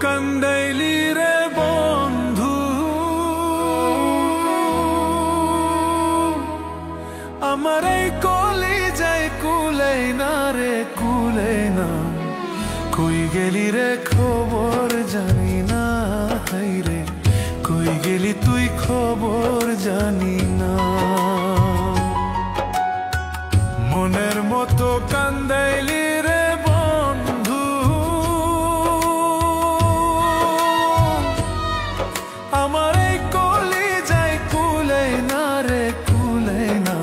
কান্দাইলি রে বন্ধু, আমার এই কলিজায় কুলাই না রে কুলাই না। কই গেলি রে খবর জানি না, হাই রে কই গেলি তুই খবর জানি না। মনের মতো কান্দাইলি রে বন্ধু, আমার এই কলিজায় কুলাই না রে কুলাই না।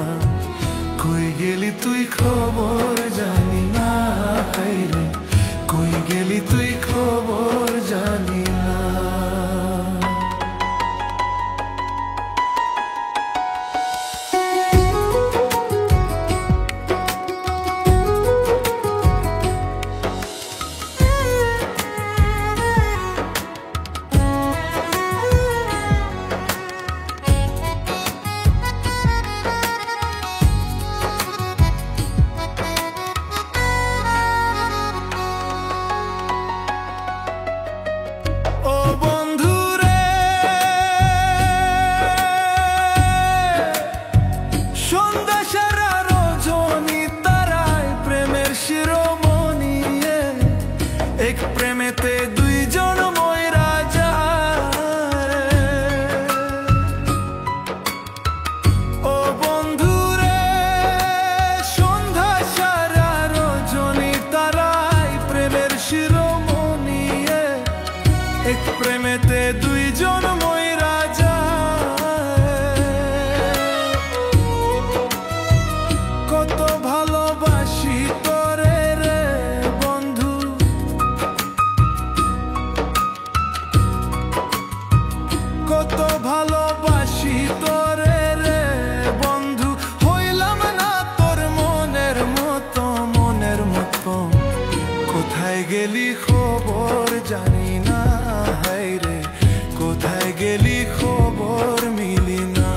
কই গেলি তুই খবর জানি না, হাই রে কই গেলি তুই খবর জানি না। এক প্রেমেতে দুইজন ময়রা যায়, ও বন্ধু রে সন্ধ্যা সারা রজনী তারাই প্রেমের শিরোমণি। এক প্রেমেতে দুইজন ময়রা যায়, কত ভালোবাসি তোরে রে বন্ধু, কত ভালোবাসি তোরে রে বন্ধু। হইলাম না তোর মনের মতো মনের মতো, কোথায় গেলি খবর জানি না, হাই রে কোথায় গেলি খবর মিলি না।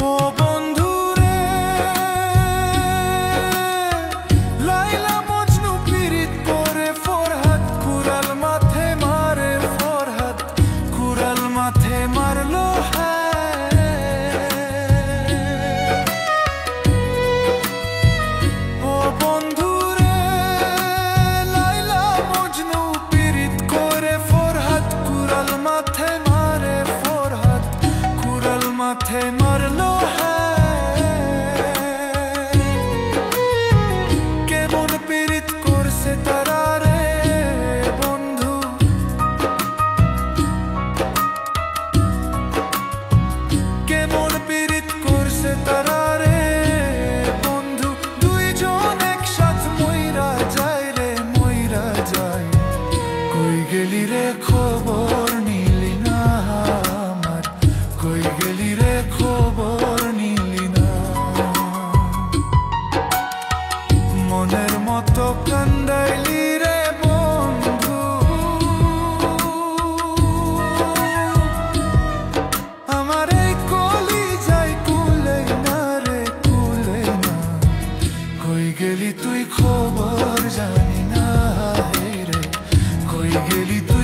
ও বন্ধু রে লাইলা মজনু পীড়িত করে ফরহাদ কুরাল মাথে মারে, ফরহাদ কুরাল মাথে মারলো ও বন্ধু রে লাইলা মজনু পীড়িত করে ফরহাদ কুরাল মাথে মারে, ফরহাদ কুরাল মাথে মারলো। কেমন পীড়িত করছে তারা রে বন্ধু, কেমন পীড়িত করছে তারা রে বন্ধু। দুইজন একসাথ মইরা যায় রে মইরা যায়, কই গেলি রে খবর নিলি না আমার, কই গেলি রে খবর নিলি না। মনের মতো কান্দাইলি রে বন্ধু, আমার এই কলিজায় কুলাই না রে কুলাই না। কই গেলি তুই খবর জানি না, হে রে কই গেলি তুই